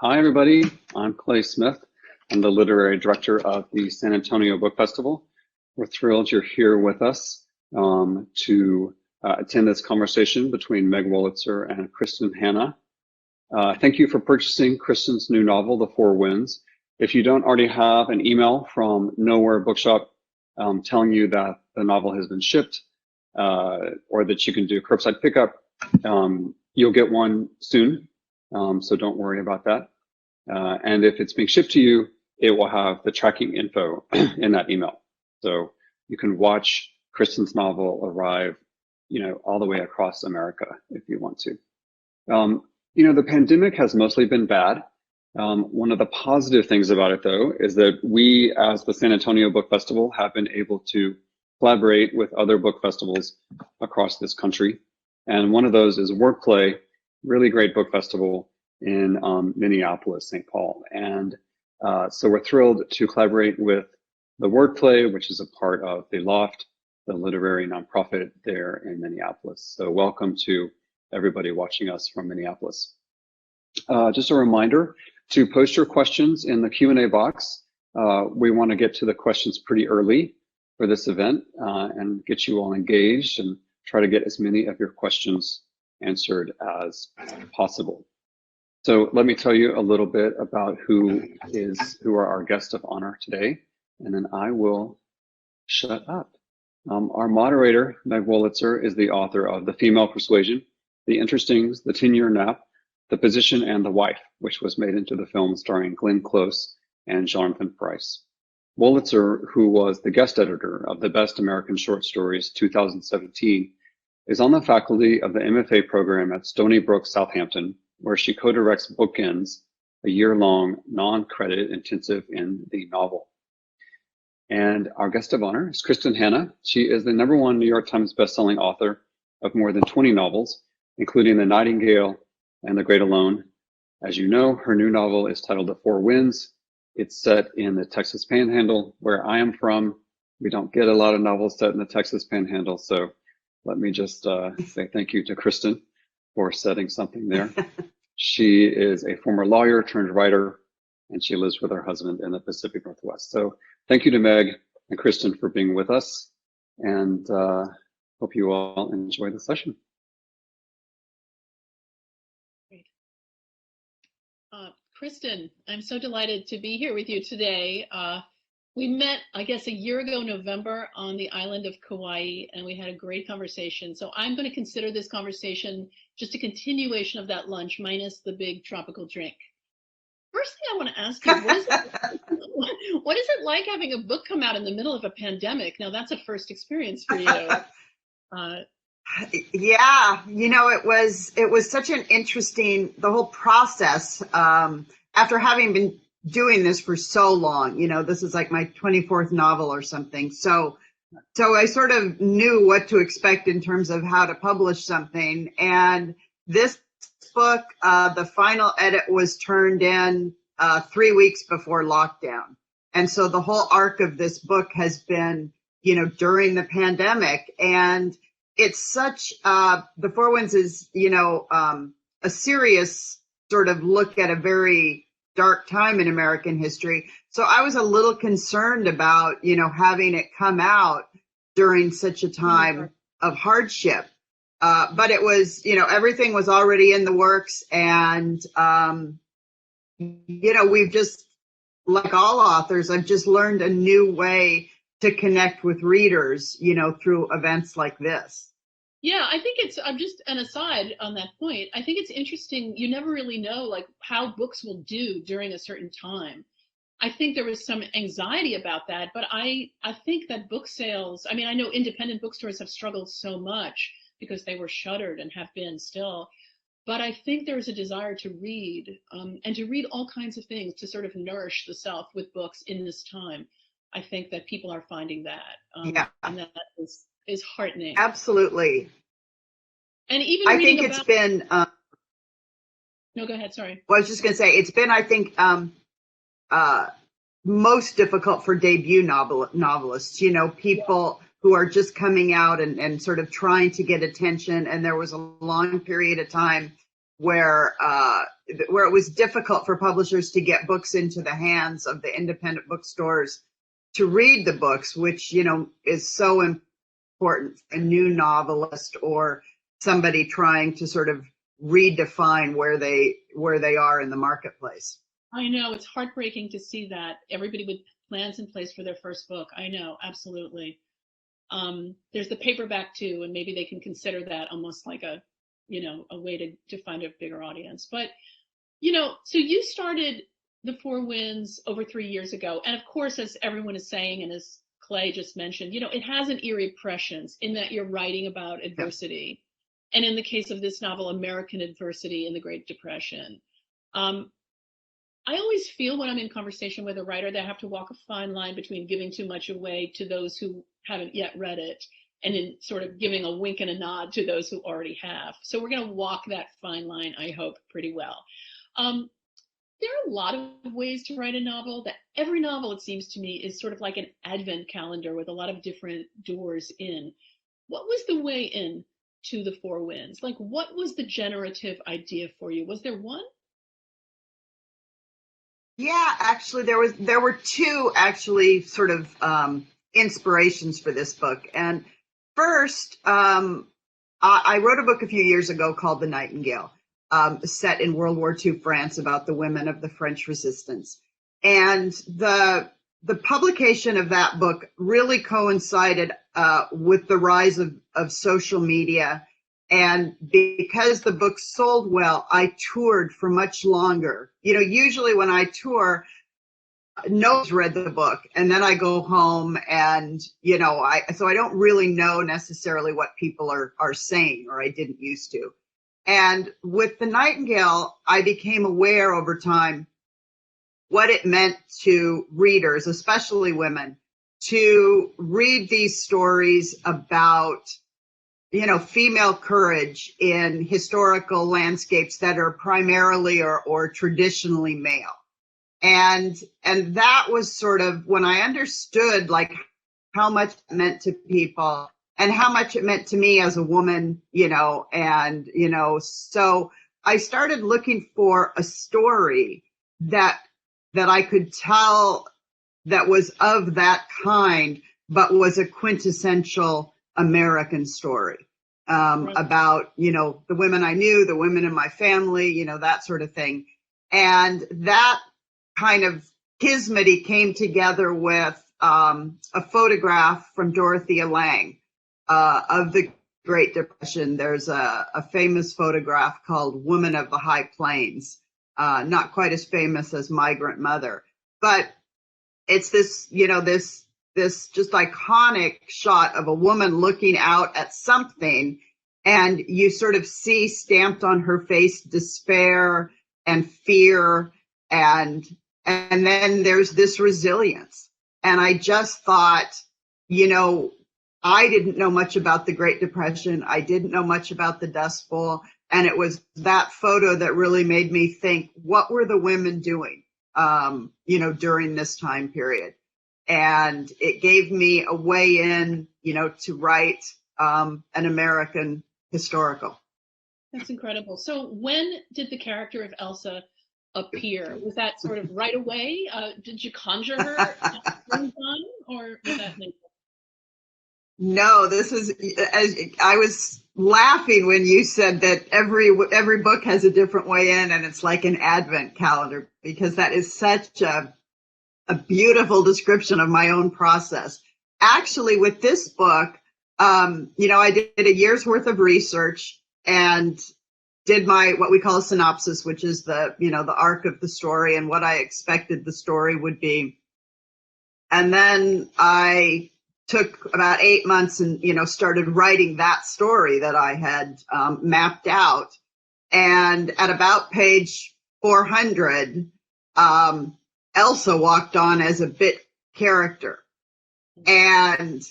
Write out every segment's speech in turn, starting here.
Hi, everybody. I'm Clay Smith. I'm the literary director of the San Antonio Book Festival. We're thrilled you're here with us to attend this conversation between Meg Wolitzer and Kristin Hannah. Thank you for purchasing Kristin's new novel, The Four Winds. If you don't already have an email from Nowhere Bookshop telling you that the novel has been shipped or that you can do curbside pickup, you'll get one soon. So don't worry about that. And if it's being shipped to you, it will have the tracking info in that email. So you can watch Kristin's novel arrive, all the way across America if you want to. The pandemic has mostly been bad. One of the positive things about it, though, is that we, as the San Antonio Book Festival, have been able to collaborate with other book festivals across this country. And one of those is Wordplay, really great book festival in Minneapolis, St. Paul. And so we're thrilled to collaborate with the Wordplay, which is a part of the Loft, the literary nonprofit there in Minneapolis. So welcome to everybody watching us from Minneapolis. Just a reminder to post your questions in the Q&A box. We want to get to the questions pretty early for this event and get you all engaged and try to get as many of your questions answered as possible. So let me tell you a little bit about who are our guests of honor today, and then I will shut up. Our moderator, Meg Wolitzer, is the author of The Female Persuasion, The Interstings, The 10-Year Nap, The Position, and The Wife, which was made into the film starring Glenn Close and Jonathan Pryce. Wolitzer, who was the guest editor of the Best American Short Stories 2017, is on the faculty of the MFA program at Stony Brook Southampton, where she co-directs BookEnds, a year-long non-credit intensive in the novel. And our guest of honor is Kristin Hannah. She is the #1 New York Times bestselling author of more than 20 novels, including The Nightingale and The Great Alone. As you know, her new novel is titled The Four Winds. It's set in the Texas Panhandle, where I am from. We don't get a lot of novels set in the Texas Panhandle, so let me just say thank you to Kristin for setting something there. She is a former lawyer turned writer, and she lives with her husband in the Pacific Northwest. So thank you to Meg and Kristin for being with us, and hope you all enjoy the session. Great. Kristin, I'm so delighted to be here with you today. We met, I guess, a year ago, November, on the island of Kauai, and we had a great conversation. So I'm going to consider this conversation just a continuation of that lunch, minus the big tropical drink. First thing I want to ask you, what is it like having a book come out in the middle of a pandemic? Now, that's a first experience for you. Yeah, it was such an interesting, the whole process, after having been doing this for so long, this is like my 24th novel or something. So I sort of knew what to expect in terms of how to publish something. And this book, the final edit was turned in 3 weeks before lockdown. And so the whole arc of this book has been, during the pandemic. And it's such, The Four Winds is, a serious sort of look at a very dark time in American history. So I was a little concerned about, having it come out during such a time of hardship. But it was, everything was already in the works. And, we've just, like all authors, I've just learned a new way to connect with readers, through events like this. Yeah, I think I'm just an aside on that point. I think it's interesting. You never really know like how books will do during a certain time. I think there was some anxiety about that, but I think that book sales, I know independent bookstores have struggled so much because they were shuttered and have been still. But I think there's a desire to read and to read all kinds of things, to sort of nourish the self with books in this time. I think that people are finding that. And that is heartening. Absolutely. And even I think it's been no, go ahead, sorry. Well, I was just going to say, it's been, I think, most difficult for debut novelists, people who are just coming out and sort of trying to get attention. And there was a long period of time where where it was difficult for publishers to get books into the hands of the independent bookstores to read the books, which, you know, is so important for a new novelist or somebody trying to sort of redefine where they are in the marketplace. I know, it's heartbreaking to see that. Everybody with plans in place for their first book. I know, absolutely. There's the paperback too, and maybe they can consider that almost like a, you know, a way to find a bigger audience. But, you know, so you started the Four Winds over 3 years ago. And of course, as everyone is saying, and as Clay just mentioned, you know, it has an eerie prescience in that you're writing about adversity. Yeah. And in the case of this novel, American adversity in the Great Depression. I always feel when I'm in conversation with a writer that I have to walk a fine line between giving too much away to those who haven't yet read it and in sort of giving a wink and a nod to those who already have. So we're going to walk that fine line, I hope, pretty well. There are a lot of ways to write a novel. That every novel, it seems to me, is sort of like an advent calendar with a lot of different doors in. What was the way in to the Four Winds? Like, what was the generative idea for you? Was there one? Yeah, actually, there were two actually sort of inspirations for this book. And first, I wrote a book a few years ago called The Nightingale, set in World War II France about the women of the French Resistance. And the publication of that book really coincided with the rise of social media. And because the book sold well, I toured for much longer. You know, usually when I tour, no one's read the book, and then I go home and, you know, so I don't really know necessarily what people are saying, or I didn't used to. And with The Nightingale, I became aware over time what it meant to readers, especially women, to read these stories about, you know, female courage in historical landscapes that are primarily or traditionally male. And that was sort of when I understood like how much it meant to people and how much it meant to me as a woman, you know, and, you know, so I started looking for a story that I could tell that was of that kind, but was a quintessential American story, right, about, you know, the women I knew, the women in my family, you know, that sort of thing. And that kind of kismet came together with a photograph from Dorothea Lange of the Great Depression. There's a famous photograph called Woman of the High Plains, not quite as famous as Migrant Mother, but it's this, you know, this just iconic shot of a woman looking out at something, and you sort of see stamped on her face despair and fear, and then there's this resilience. And I just thought, you know, I didn't know much about the Great Depression. I didn't know much about the Dust Bowl. And it was that photo that really made me think, what were the women doing, you know, during this time period? And it gave me a way in, you know, to write an American historical. That's incredible. So when did the character of Elsa appear? Was that sort of right away? Did you conjure her or was that later? No, this is, as I was laughing when you said that every book has a different way in, and it's like an advent calendar, because that is such a beautiful description of my own process. Actually, with this book, you know, I did a year's worth of research and did my, what we call a synopsis, which is the, you know, the arc of the story and what I expected the story would be. And then I took about 8 months and, you know, started writing that story that I had mapped out. And at about page 400, Elsa walked on as a bit character. And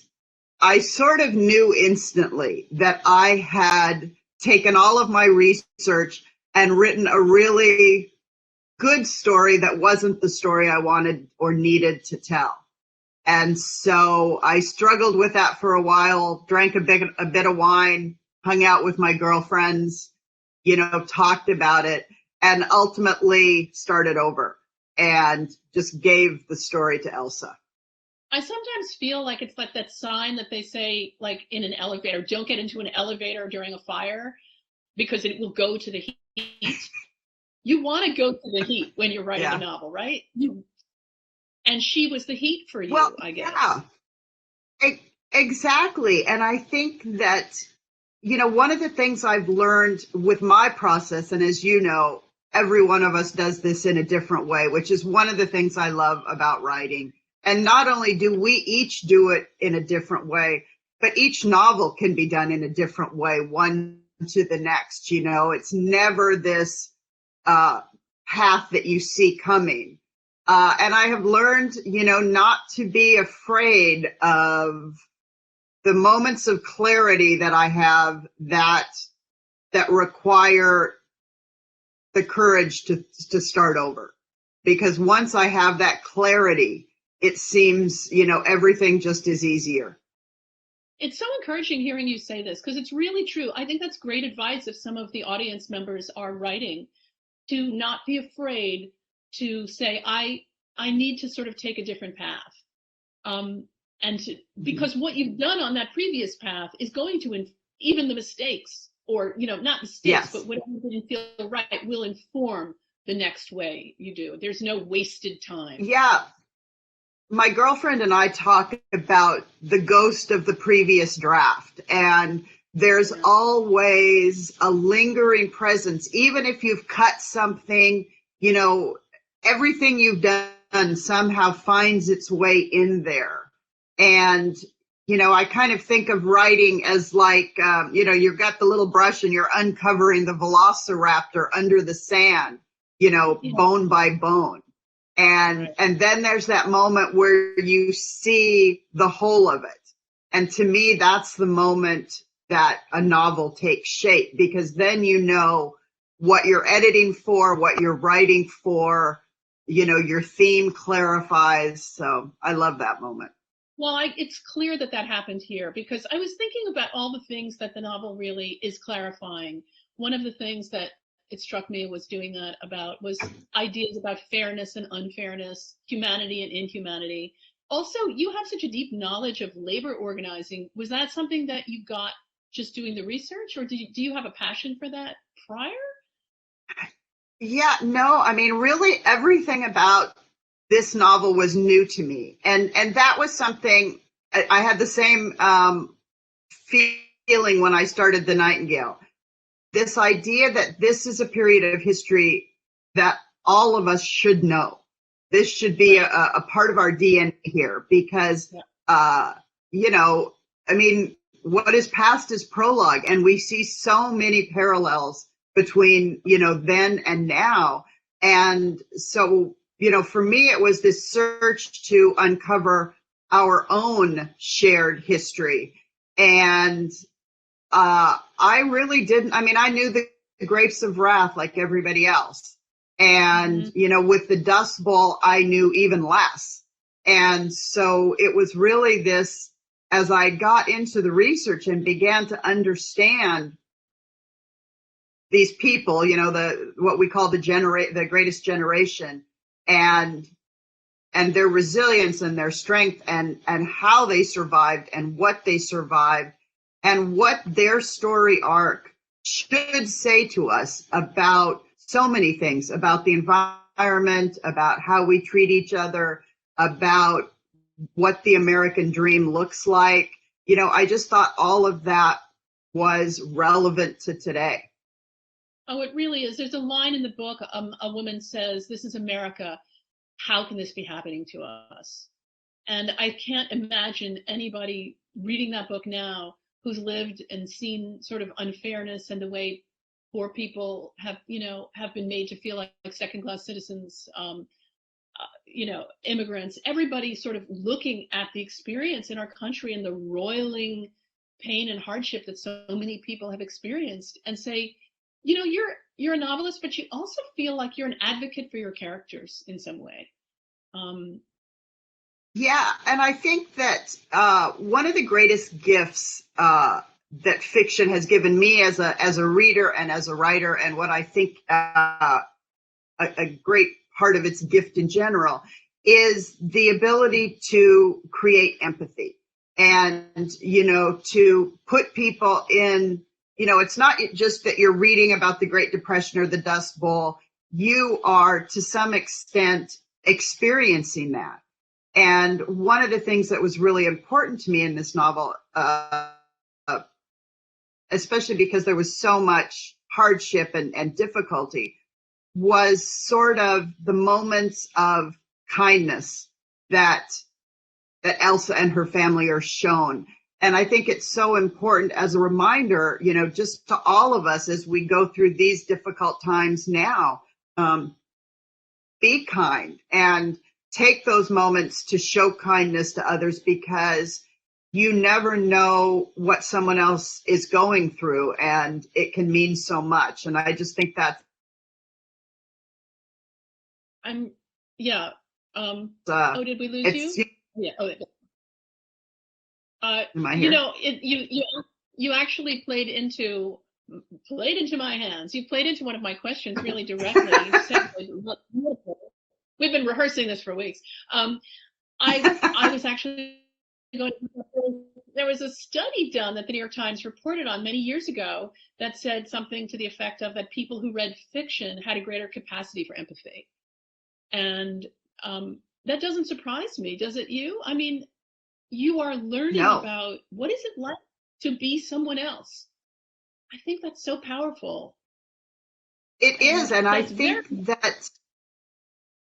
I sort of knew instantly that I had taken all of my research and written a really good story that wasn't the story I wanted or needed to tell. And so I struggled with that for a while, drank a bit of wine, hung out with my girlfriends, you know, talked about it. and ultimately started over and just gave the story to Elsa. I sometimes feel like it's like that sign that they say, like in an elevator, don't get into an elevator during a fire because it will go to the heat. You want to go to the heat when you're writing a novel, right? And she was the heat for you, well, I guess. Yeah, exactly. And I think that, one of the things I've learned with my process, and as you know, every one of us does this in a different way, which is one of the things I love about writing. And not only do we each do it in a different way, but each novel can be done in a different way, one to the next. It's never this path that you see coming. And I have learned, not to be afraid of the moments of clarity that I have that require the courage to start over. Because once I have that clarity, it seems, everything just is easier. It's so encouraging hearing you say this, because it's really true. I think that's great advice if some of the audience members are writing, to not be afraid to say, I need to sort of take a different path. Because what you've done on that previous path is going to, even the mistakes, or, not mistakes, but whatever didn't feel right, will inform the next way you do. There's no wasted time. Yeah. My girlfriend and I talk about the ghost of the previous draft, and there's always a lingering presence. Even if you've cut something, everything you've done somehow finds its way in there. And, I kind of think of writing as like, you've got the little brush and you're uncovering the velociraptor under the sand, bone by bone. And then there's that moment where you see the whole of it. And to me, that's the moment that a novel takes shape, because then you know what you're editing for, what you're writing for, your theme clarifies. So I love that moment. Well, it's clear that happened here, because I was thinking about all the things that the novel really is clarifying. One of the things that it struck me was doing that about was ideas about fairness and unfairness, humanity and inhumanity. Also, you have such a deep knowledge of labor organizing. Was that something that you got just doing the research, or do you have a passion for that prior? Yeah, no, I mean, really everything about this novel was new to me. And that was something, I had the same feeling when I started the Nightingale. This idea that this is a period of history that all of us should know. This should be a part of our DNA here, because, I mean, what is past is prologue, and we see so many parallels between, then and now. And so, for me, it was this search to uncover our own shared history. And I really didn't, I knew the grapes of wrath like everybody else. And, with the Dust Bowl, I knew even less. And so it was really this, as I got into the research and began to understand these people, what we call the greatest generation, and their resilience and their strength, and how they survived and what they survived, and what their story arc should say to us about so many things, about the environment, about how we treat each other, about what the American dream looks like. I just thought all of that was relevant to today. Oh, it really is. There's a line in the book, a woman says, "This is America. How can this be happening to us?" And I can't imagine anybody reading that book now who's lived and seen sort of unfairness and the way poor people have been made to feel like second-class citizens, immigrants, everybody sort of looking at the experience in our country and the roiling pain and hardship that so many people have experienced, and say, you're a novelist, but you also feel like you're an advocate for your characters in some way. Yeah, and I think that one of the greatest gifts that fiction has given me as a reader and as a writer, and what I think a great part of its gift in general, is the ability to create empathy and, to put people in, it's not just that you're reading about the Great Depression or the Dust Bowl. You are, to some extent, experiencing that. And one of the things that was really important to me in this novel, especially because there was so much hardship and difficulty, was sort of the moments of kindness that Elsa and her family are shown. And I think it's so important as a reminder, just to all of us as we go through these difficult times now, be kind and take those moments to show kindness to others, because you never know what someone else is going through, and it can mean so much. And I just think that's oh, did we lose you? Yeah. Oh, am I here? You actually played into my hands. You played into one of my questions really directly. You said, we've been rehearsing this for weeks. I was actually going. There was a study done that the New York Times reported on many years ago that said something to the effect of that people who read fiction had a greater capacity for empathy. And that doesn't surprise me, does it you? I mean, you are learning about what is it like to be someone else. I think that's so powerful. It is, and I think that,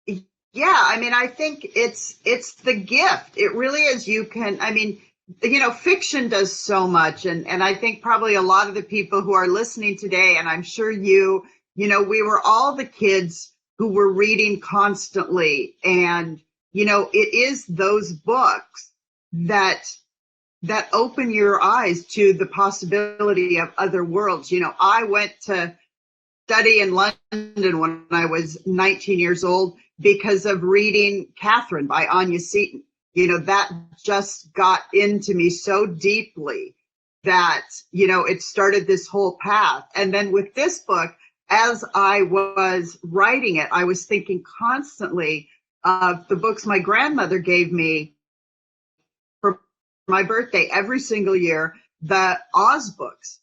I think it's the gift. It really is. You can, fiction does so much, and I think probably a lot of the people who are listening today, and I'm sure we were all the kids who were reading constantly, and it is those books that open your eyes to the possibility of other worlds. I went to study in London when I was 19 years old because of reading Catherine by Anya Seton. That just got into me so deeply that, it started this whole path. And then with this book, as I was writing it, I was thinking constantly of the books my grandmother gave me for my birthday every single year, the Oz books,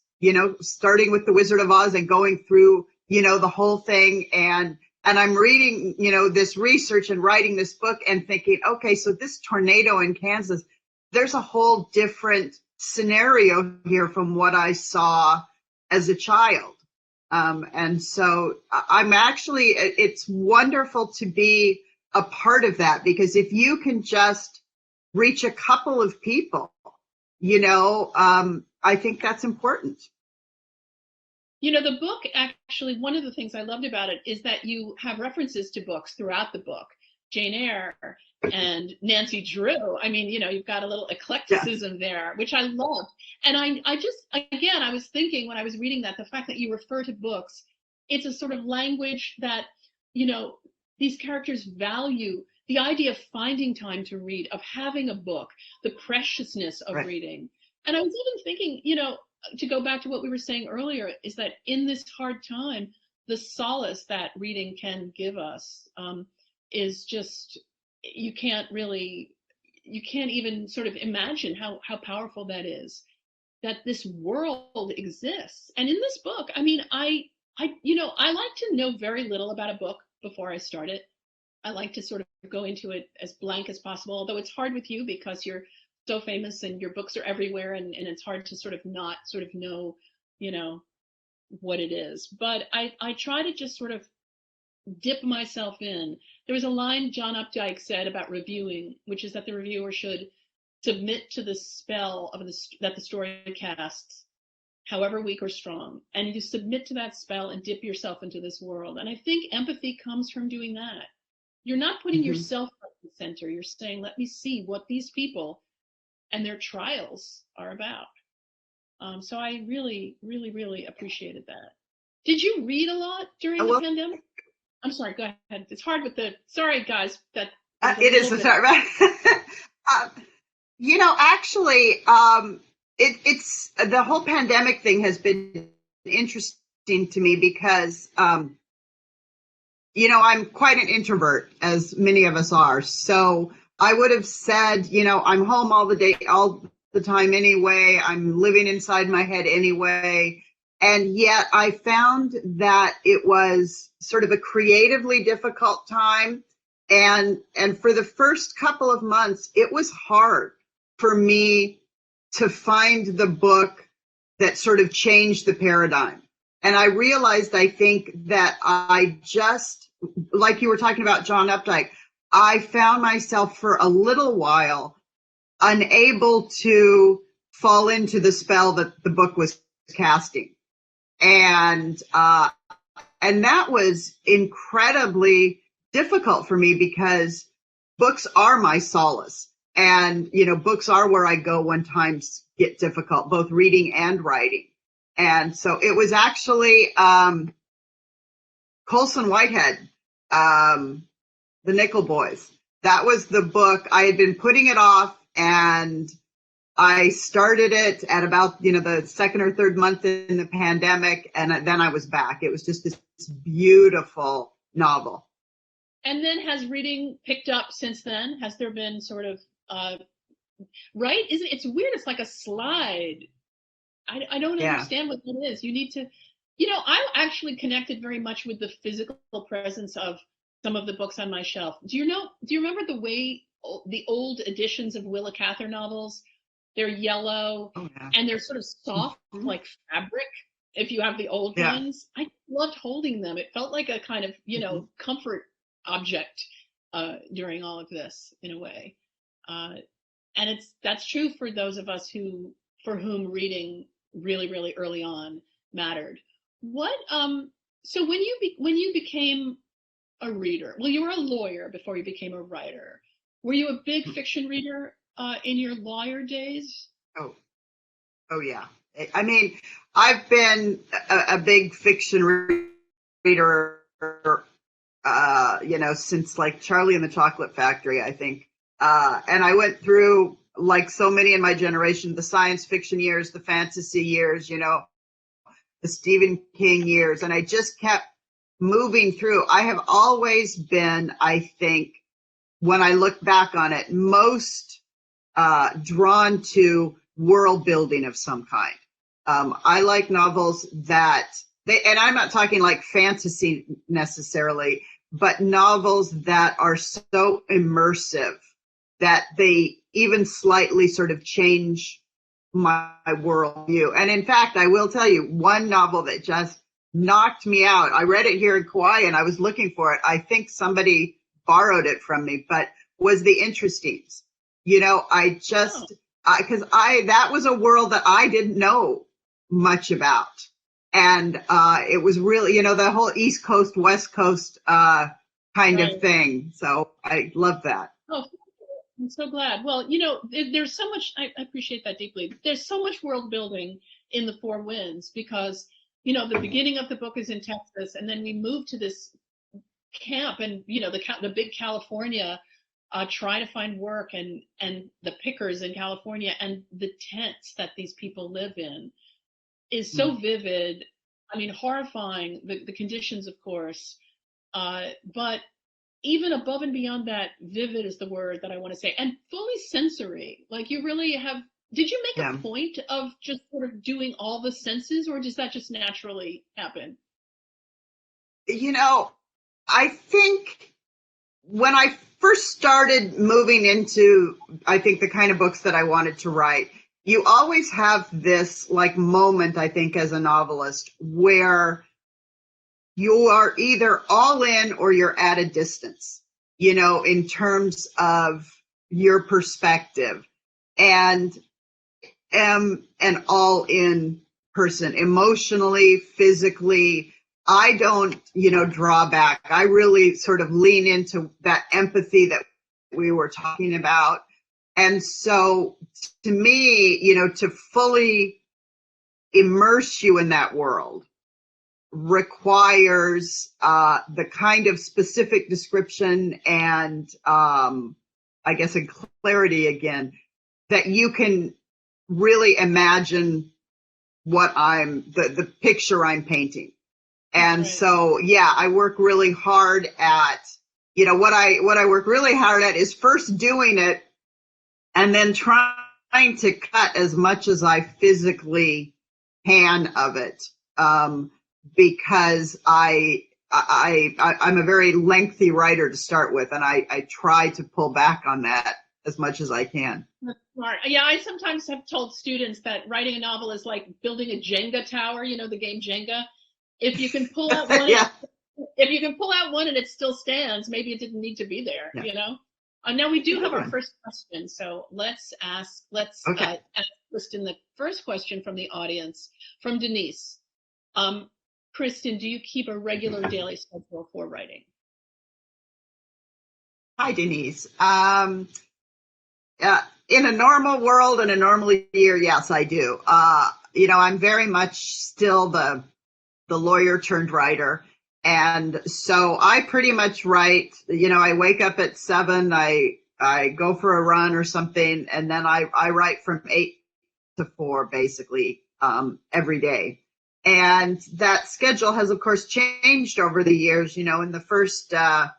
starting with The Wizard of Oz and going through, the whole thing. And I'm reading, this research and writing this book and thinking, okay, so this tornado in Kansas, there's a whole different scenario here from what I saw as a child. And so I'm actually, it's wonderful to be a part of that, because if you can just reach a couple of people, I think that's important. The book, actually, one of the things I loved about it is that you have references to books throughout the book. Jane Eyre and Nancy Drew. You've got a little eclecticism there, which I love. And I just, again, I was thinking when I was reading that, the fact that you refer to books, it's a sort of language that, these characters value, the idea of finding time to read, of having a book, the preciousness of reading. And I was even thinking, to go back to what we were saying earlier, is that in this hard time, the solace that reading can give us is just, you can't even sort of imagine how powerful that is, that this world exists. And in this book, I like to know very little about a book before I start it. I like to sort of go into it as blank as possible, although it's hard with you because you're so famous and your books are everywhere, and it's hard to sort of not sort of know, what it is. But I try to just sort of dip myself in. There was a line John Updike said about reviewing, which is that the reviewer should submit to the spell of that the story casts, however weak or strong, and you submit to that spell and dip yourself into this world. And I think empathy comes from doing that. You're not putting yourself at the center. You're saying, let me see what these people and their trials are about. So I really, really, really appreciated that. Did you read a lot during the pandemic? I'm sorry, go ahead. It's hard with sorry guys. That it is sorry. Actually, it's the whole pandemic thing has been interesting to me because, I'm quite an introvert, as many of us are. So I would have said, I'm home all the time anyway. I'm living inside my head anyway. And yet I found that it was sort of a creatively difficult time. And for the first couple of months, it was hard for me to find the book that sort of changed the paradigm. And I realized, I think, that I just, like you were talking about John Updike, I found myself for a little while unable to fall into the spell that the book was casting. And that was incredibly difficult for me, because books are my solace. And, books are where I go when times get difficult, both reading and writing. And so it was actually Colson Whitehead, the Nickel Boys. That was the book. I had been putting it off, and I started it at about, the second or third month in the pandemic, and then I was back. It was just this beautiful novel. And then has reading picked up since then? Has there been sort of, right? It's weird. It's like a slide. I don't understand what that is. You need to, I actually connected very much with the physical presence of some of the books on my shelf. Do you remember the way the old editions of Willa Cather novels, they're yellow and they're sort of soft, like fabric, if you have the old ones? I loved holding them. It felt like a kind of, comfort object during all of this, in a way. And that's true for those of us for whom reading really, really early on mattered. So when you became a reader, well, you were a lawyer before you became a writer. Were you a big fiction reader in your lawyer days? Oh yeah. I mean, I've been a big fiction reader, since like Charlie and the Chocolate Factory, I think. And I went through, like so many in my generation, the science fiction years, the fantasy years, the Stephen King years, and I just kept moving through. I have always been, I think, when I look back on it, most drawn to world building of some kind. I like novels and I'm not talking like fantasy necessarily, but novels that are so immersive that they even slightly sort of change my worldview. And in fact, I will tell you one novel that just knocked me out. I read it here in Kauai and I was looking for it. I think somebody borrowed it from me, but was The Interstings. That was a world that I didn't know much about. And it was really, the whole East Coast, West Coast kind of thing. So I love that. Oh, I'm so glad. Well, there's so much, I appreciate that deeply. There's so much world building in The Four Winds because, the beginning of the book is in Texas, and then we move to this camp, and, the big California, try to find work, and the pickers in California, and the tents that these people live in is so vivid. I mean, horrifying, the conditions, of course, but even above and beyond that, vivid is the word that I want to say, and fully sensory. Like, you really have, did you make a point of just sort of doing all the senses, or does that just naturally happen? I think when I first started moving into, I think, the kind of books that I wanted to write, you always have this like moment, I think, as a novelist where you are either all in or you're at a distance, in terms of your perspective. And am an all in person, emotionally, physically. I don't, draw back. I really sort of lean into that empathy that we were talking about. And so to me, to fully immerse you in that world requires the kind of specific description and I guess a clarity again that you can really imagine what the picture I'm painting. And right. so, yeah, I work really hard at, what I work really hard at is first doing it and then trying to cut as much as I physically can of it. Because I'm a very lengthy writer to start with, and I try to pull back on that as much as I can. That's smart. Yeah, I sometimes have told students that writing a novel is like building a Jenga tower, the game Jenga. If you can pull out one, Yeah. if you can pull out one and it still stands, maybe it didn't need to be there, Yeah. Now we do have our first question, so let's ask Kristin the first question from the audience, from Denise. Kristin, do you keep a regular daily schedule for writing? Hi, Denise. In a normal world and a normal year, yes, I do. I'm very much still the lawyer turned writer. And so I pretty much write, I wake up at 7, I go for a run or something, and then I write from 8 to 4 basically every day. And that schedule has, of course, changed over the years. In the first, 8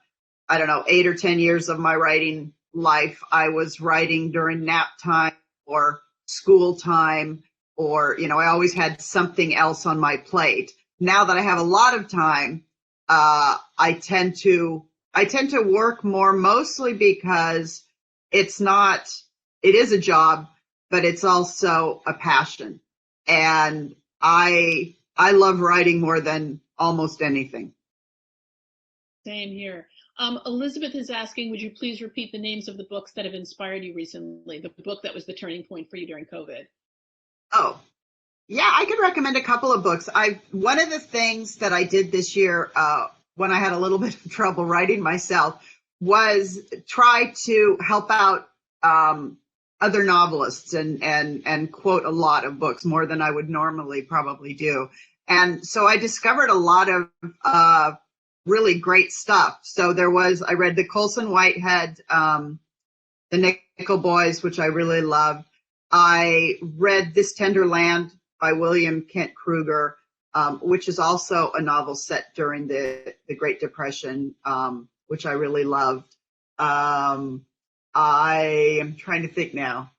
or 10 years of my writing life, I was writing during nap time or school time, or, I always had something else on my plate. Now that I have a lot of time, I tend to work more, mostly because it is a job, but it's also a passion. And I love writing more than almost anything. Same here. Elizabeth is asking, would you please repeat the names of the books that have inspired you recently? The book that was the turning point for you during COVID. Oh, yeah, I could recommend a couple of books. One of the things that I did this year, when I had a little bit of trouble writing myself, was try to help out other novelists and quote a lot of books, more than I would normally probably do. And so I discovered a lot of really great stuff. So I read the Colson Whitehead, the Nickel Boys, which I really loved. I read This Tender Land by William Kent Kruger, which is also a novel set during the Great Depression, which I really loved. I am trying to think now.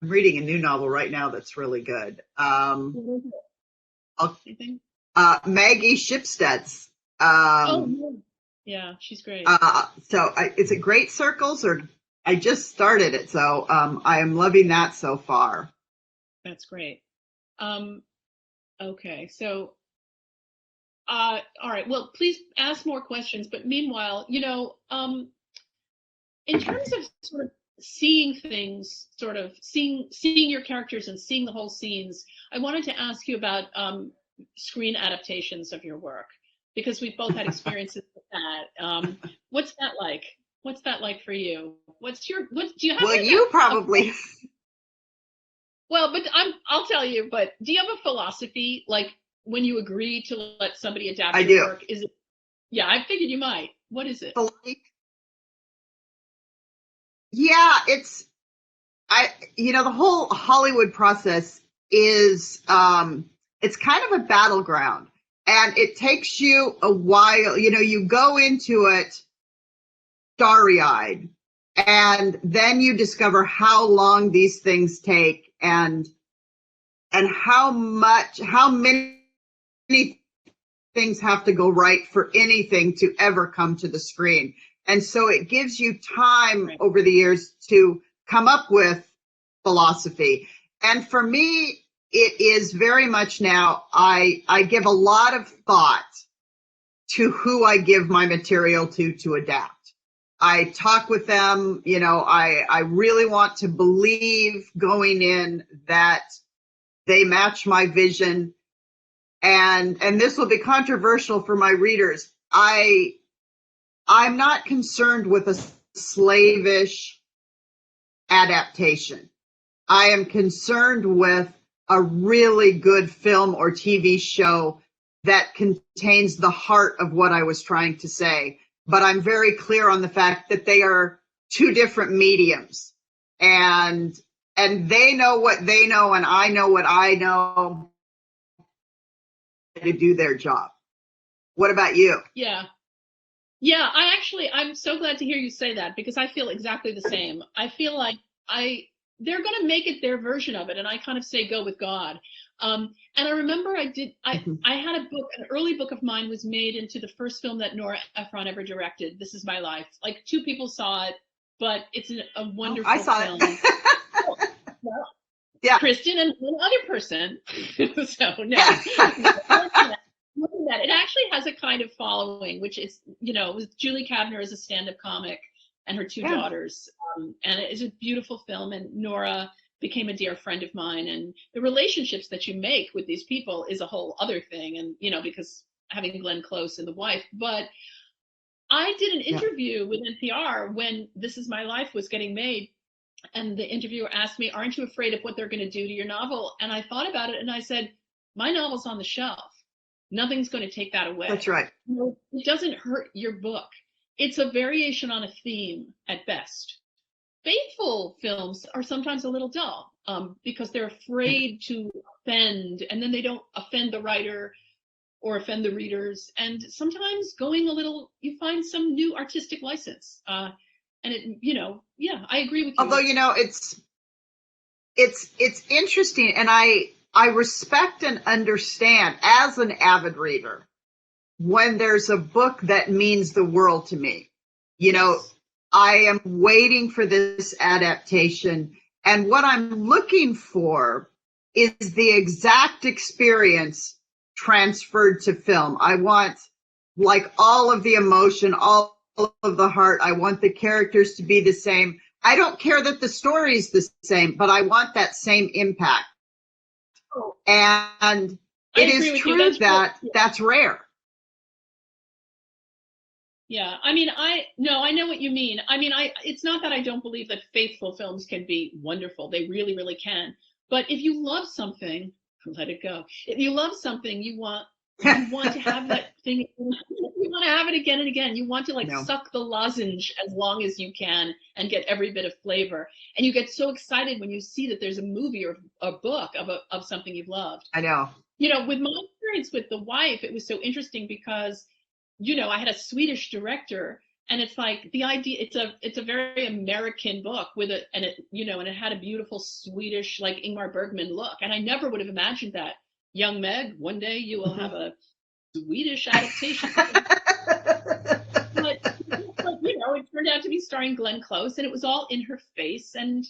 I'm reading a new novel right now that's really good. Maggie Shipstead's. Yeah, she's great. Is it Great Circles, or I just started it, so I am loving that so far. That's great. Okay, so all right. Well, please ask more questions. But meanwhile, in terms of sort of seeing things, sort of seeing your characters and seeing the whole scenes, I wanted to ask you about screen adaptations of your work, because we've both had experiences with that. What's that like? What's that like for you? Do you have? Well, you probably. Well, but I'll tell you. But do you have a philosophy, like when you agree to let somebody adapt your work? Is it? Yeah, I figured you might. What is it? Yeah, the whole Hollywood process is, it's kind of a battleground, and it takes you a while. You go into it starry-eyed, and then you discover how long these things take, and how many things have to go right for anything to ever come to the screen. And so it gives you time over the years to come up with philosophy. And for me, it is very much now, I give a lot of thought to who I give my material to adapt. I talk with them, I really want to believe going in that they match my vision. And this will be controversial for my readers. I'm not concerned with a slavish adaptation. I am concerned with a really good film or TV show that contains the heart of what I was trying to say. But I'm very clear on the fact that they are two different mediums. And they know what they know, and I know what I know. to do their job. What about you? Yeah. I'm so glad to hear you say that, because I feel exactly the same. I feel like they're going to make it their version of it, and I kind of say go with God. And I remember I had a book, an early book of mine was made into the first film that Nora Ephron ever directed, This Is My Life. Like 2 people saw it, but it's a wonderful I saw film. it. Well, Yeah. Kristin and one other person. So no. More than that, it actually has a kind of following, which is, with Julie Kavner as a stand-up comic and her 2 daughters. And it is a beautiful film, and Nora became a dear friend of mine. And the relationships that you make with these people is a whole other thing. And, because having Glenn Close and the wife. But I did an interview with NPR when This Is My Life was getting made. And the interviewer asked me, aren't you afraid of what they're going to do to your novel? And I thought about it, and I said, my novel's on the shelf. Nothing's going to take that away. That's right. It doesn't hurt your book. It's a variation on a theme at best. Faithful films are sometimes a little dull because they're afraid to offend, and then they don't offend the writer or offend the readers. And sometimes going a little, you find some new artistic license. And it, I agree with you. Although, it's interesting, and I respect and understand as an avid reader when there's a book that means the world to me. I am waiting for this adaptation, and what I'm looking for is the exact experience transferred to film. I want like all of the emotion, all of the heart. I want the characters to be the same. I don't care that the story is the same, but I want that same impact. And it is true that that's rare. Yeah, I mean, I know what you mean. I mean, it's not that I don't believe that faithful films can be wonderful. They really, really can. But if you love something, let it go. If you love something, you want to have that thing. You want to have it again and again. You want to suck the lozenge as long as you can and get every bit of flavor. And you get so excited when you see that there's a movie or a book of something you've loved. I know. With my experience with The Wife, it was so interesting because I had a Swedish director, and it's like the idea, it's a very American book and it had a beautiful Swedish, like Ingmar Bergman look. And I never would have imagined that, young Meg, one day you will have a Swedish adaptation. but it turned out to be starring Glenn Close, and it was all in her face, and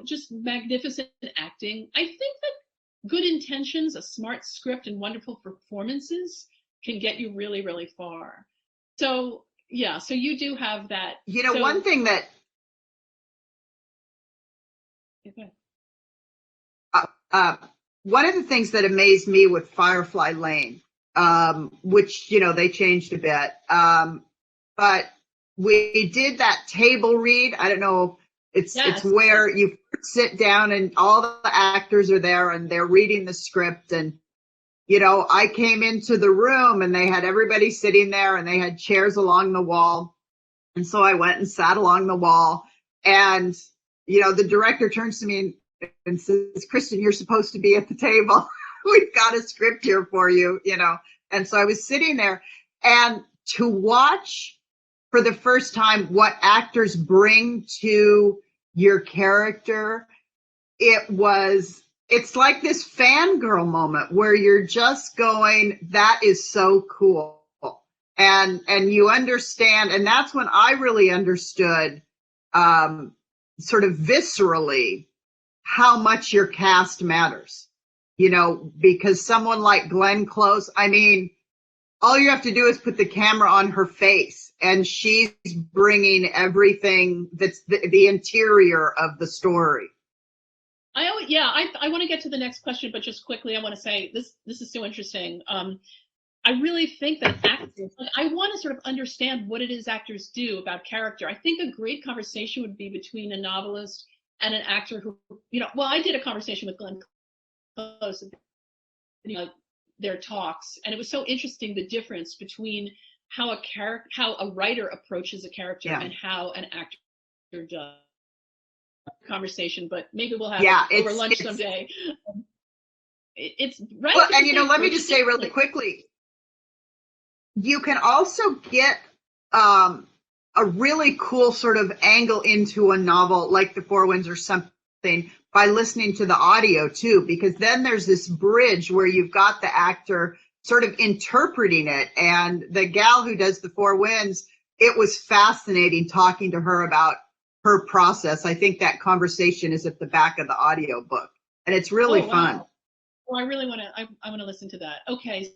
just magnificent acting. I think that good intentions, a smart script, and wonderful performances can get you really, really far. So you do have that. One thing that one of the things that amazed me with Firefly Lane, which they changed a bit, but we did that table read. I don't know. It's where you sit down and all the actors are there and they're reading the script, and I came into the room and they had everybody sitting there and they had chairs along the wall. And so I went and sat along the wall, and, the director turns to me and says, Kristin, you're supposed to be at the table. We've got a script here for you, And so I was sitting there, and to watch for the first time what actors bring to your character, it's like this fangirl moment where you're just going, that is so cool. And you understand, and that's when I really understood sort of viscerally how much your cast matters. Because someone like Glenn Close, I mean, all you have to do is put the camera on her face and she's bringing everything that's the interior of the story. I want to get to the next question, but just quickly, I want to say this is so interesting. I really think that actors, I want to sort of understand what it is actors do about character. I think a great conversation would be between a novelist and an actor who, I did a conversation with Glenn Close, their talks, and it was so interesting, the difference between how a writer approaches a character and how an actor does. Conversation, but maybe we'll have it over lunch someday. It's right. Well, and let me just say really quickly, you can also get a really cool sort of angle into a novel like The Four Winds or something by listening to the audio too, because then there's this bridge where you've got the actor sort of interpreting it. And the gal who does The Four Winds, it was fascinating talking to her about her process. I think that conversation is at the back of the audio book, and it's really fun. Well, I really want to. I want to listen to that. Okay,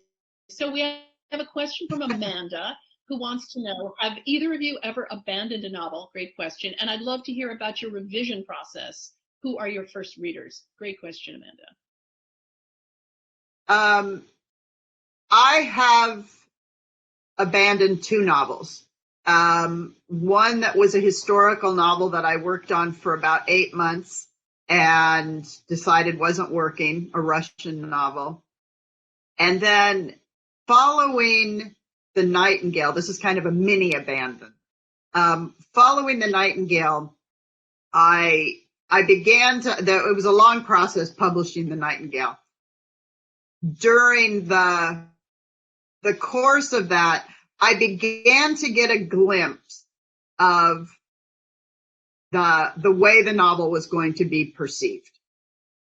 so we have a question from Amanda, who wants to know, have either of you ever abandoned a novel? Great question. And I'd love to hear about your revision process. Who are your first readers? Great question, Amanda. I have abandoned 2 novels. One that was a historical novel that I worked on for about 8 months and decided wasn't working, a Russian novel. And then following the Nightingale, this is kind of a mini abandon. Following the Nightingale, I began to, it was a long process publishing the Nightingale. During the course of that, I began to get a glimpse of the way the novel was going to be perceived.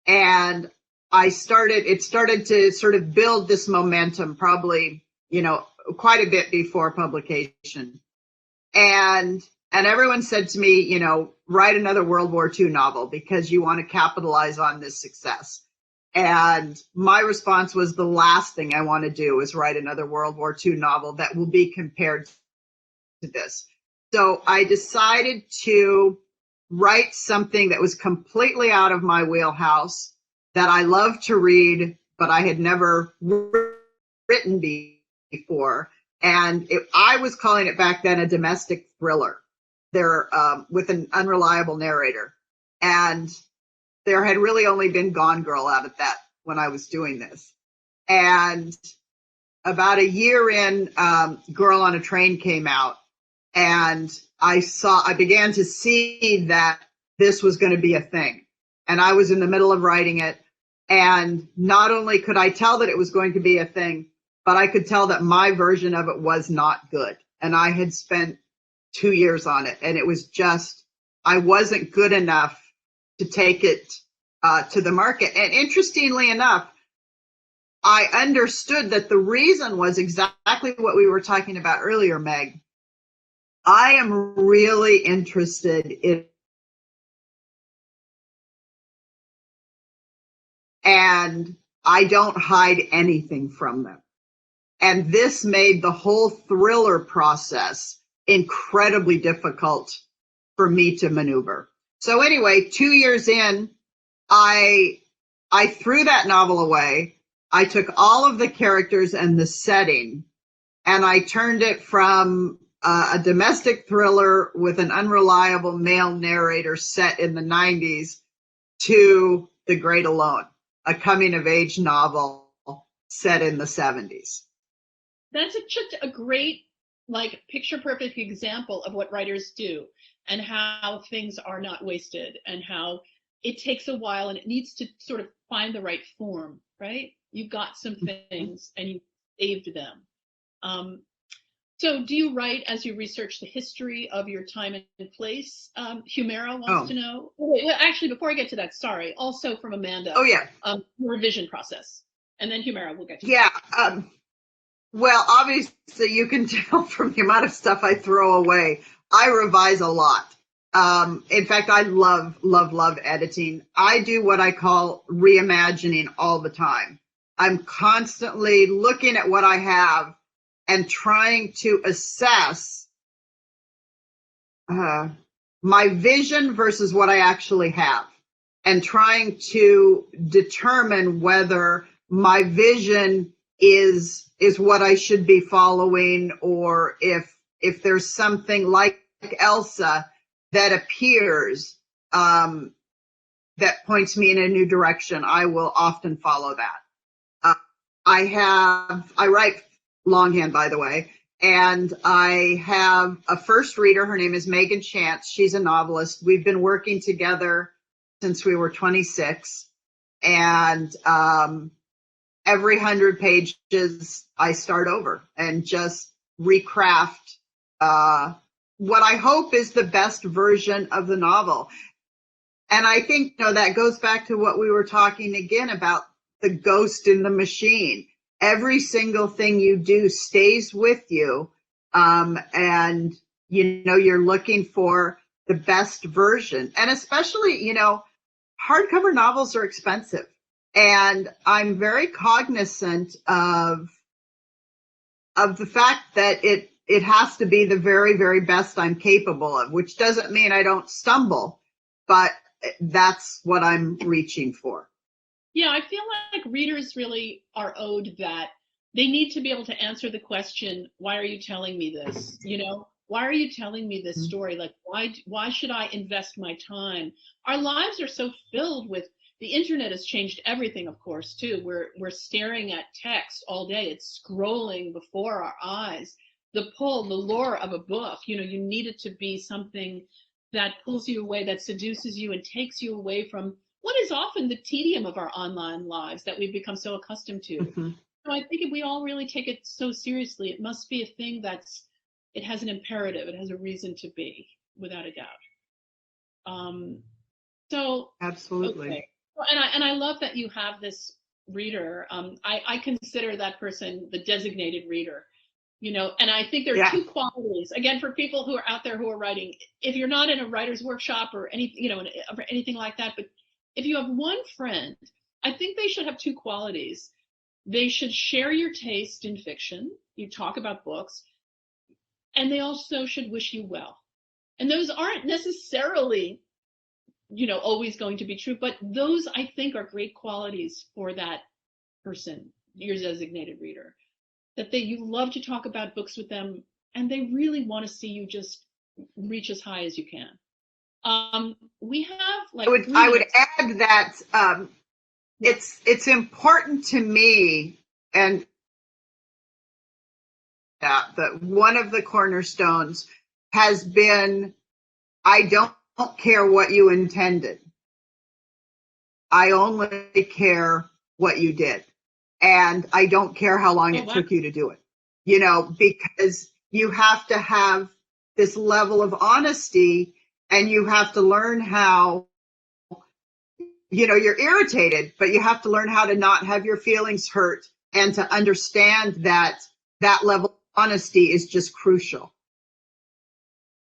And it started to sort of build this momentum, probably, quite a bit before publication. And everyone said to me, write another World War II novel because you want to capitalize on this success. And my response was, the last thing I want to do is write another World War II novel that will be compared to this. So I decided to write something that was completely out of my wheelhouse, that I love to read, but I had never written before. And I was calling it back then a domestic thriller, with an unreliable narrator. And there had really only been Gone Girl out of that when I was doing this. And about a year in, Girl on a Train came out, and I began to see that this was going to be a thing. And I was in the middle of writing it. And not only could I tell that it was going to be a thing, but I could tell that my version of it was not good. And I had spent 2 years on it. And it was just, I wasn't good enough to take it to the market. And interestingly enough, I understood that the reason was exactly what we were talking about earlier, Meg. I am really interested in, and I don't hide anything from them. And this made the whole thriller process incredibly difficult for me to maneuver. So anyway, 2 years in, I threw that novel away. I took all of the characters and the setting, and I turned it from a domestic thriller with an unreliable male narrator set in the 90s to The Great Alone, a coming-of-age novel set in the 70s. That's just a great, picture-perfect example of what writers do and how things are not wasted and how it takes a while and it needs to sort of find the right form, right? You've got some things and you saved them. So do you write as you research the history of your time and place? Humera wants to know. Well, actually, before I get to that, sorry, also from Amanda. Oh, yeah. Revision process. And then Humera, we'll get to Yeah. Well, obviously, you can tell from the amount of stuff I throw away, I revise a lot. In fact, I love, love, love editing. I do what I call reimagining all the time. I'm constantly looking at what I have and trying to assess my vision versus what I actually have, and trying to determine whether my vision is what I should be following, or if there's something like Elsa that appears that points me in a new direction, I will often follow that. I write longhand, by the way, and I have a first reader. Her name is Megan Chance. She's a novelist. We've been working together since we were 26, and every 100 pages, I start over and just recraft what I hope is the best version of the novel. And I think, that goes back to what we were talking again about the ghost in the machine. Every single thing you do stays with you. And, you're looking for the best version. And especially, hardcover novels are expensive. And I'm very cognizant of the fact that it has to be the very, very best I'm capable of, which doesn't mean I don't stumble, but that's what I'm reaching for. Yeah, I feel like readers really are owed that. They need to be able to answer the question, why are you telling me this? Why are you telling me this story? Like, why should I invest my time? Our lives are so filled with, the internet has changed everything, of course, too. We're staring at text all day. It's scrolling before our eyes. The lure of a book, you need it to be something that pulls you away, that seduces you and takes you away from what is often the tedium of our online lives that we've become so accustomed to. Mm-hmm. So I think if we all really take it so seriously, it must be a thing it has an imperative, it has a reason to be, without a doubt. So absolutely. Okay. And I love that you have this reader. I consider that person the designated reader. And I think there are two qualities, again, for people who are out there who are writing. If you're not in a writer's workshop or anything like that, but if you have one friend, I think they should have two qualities. They should share your taste in fiction. You talk about books, and they also should wish you well. And those aren't necessarily, always going to be true, but those I think are great qualities for that person, your designated reader. That you love to talk about books with them, and they really want to see you just reach as high as you can. We have like I would add that it's important to me, and that one of the cornerstones has been, I don't care what you intended. I only care what you did. And I don't care how long it took you to do it, because you have to have this level of honesty, and you have to learn how, you're irritated, but you have to learn how to not have your feelings hurt, and to understand that level of honesty is just crucial.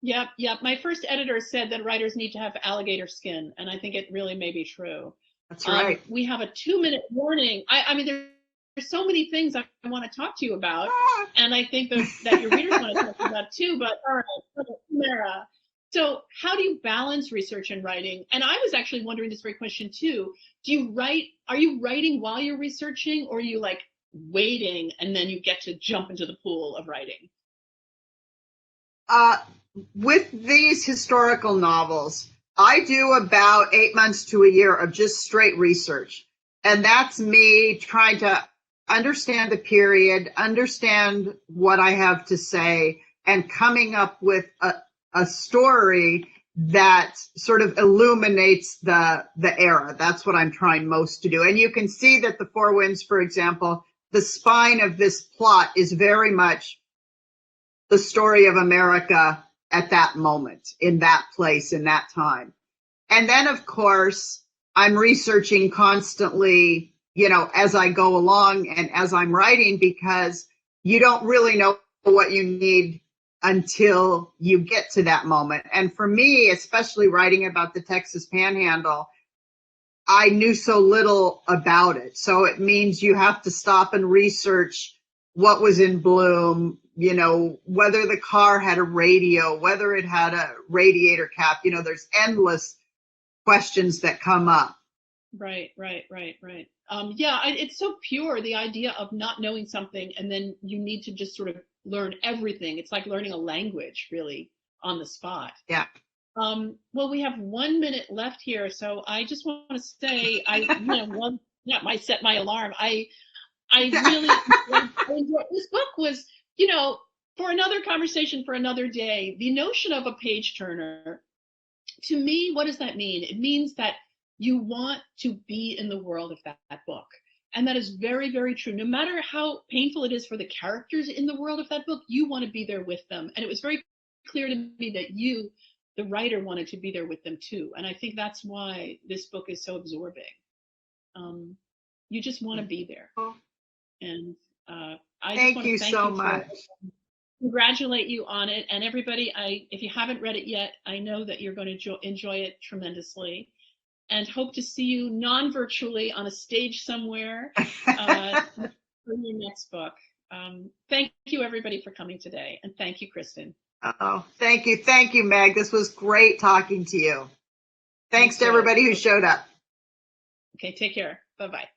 Yep. My first editor said that writers need to have alligator skin, and I think it really may be true. That's right. We have a 2-minute warning. I mean, there's so many things I want to talk to you about, and I think that your readers want to talk to you about too, but all right, Mara. So how do you balance research and writing? And I was actually wondering this very question too. Are you writing while you're researching, or are you like waiting and then you get to jump into the pool of writing? With these historical novels, I do about 8 months to a year of just straight research. And that's me trying to understand the period, understand what I have to say, and coming up with a story that sort of illuminates the era. That's what I'm trying most to do. And you can see that the Four Winds, for example, the spine of this plot is very much the story of America at that moment, in that place, in that time. And then, of course, I'm researching constantly, as I go along and as I'm writing, because you don't really know what you need until you get to that moment. And for me, especially writing about the Texas Panhandle, I knew so little about it. So it means you have to stop and research what was in bloom, whether the car had a radio, whether it had a radiator cap. There's endless questions that come up. Right. It's so pure, the idea of not knowing something and then you need to just sort of learn everything. It's like learning a language, really, on the spot. Yeah. Well, we have 1 minute left here, so I just want to say, I set my alarm. I really enjoyed this book. Was, for another conversation for another day, the notion of a page turner. To me, what does that mean? It means that you want to be in the world of that book. And that is very, very true. No matter how painful it is for the characters in the world of that book, you want to be there with them. And it was very clear to me that you, the writer, wanted to be there with them too. And I think that's why this book is so absorbing. You just want to be there. And I just want to thank you much. Congratulate you on it. And everybody, if you haven't read it yet, I know that you're going to enjoy it tremendously, and hope to see you non-virtually on a stage somewhere for your next book. Thank you, everybody, for coming today. And thank you, Kristin. Oh, thank you. Thank you, Meg. This was great talking to you. Thanks to everybody who showed up. Okay, take care. Bye-bye.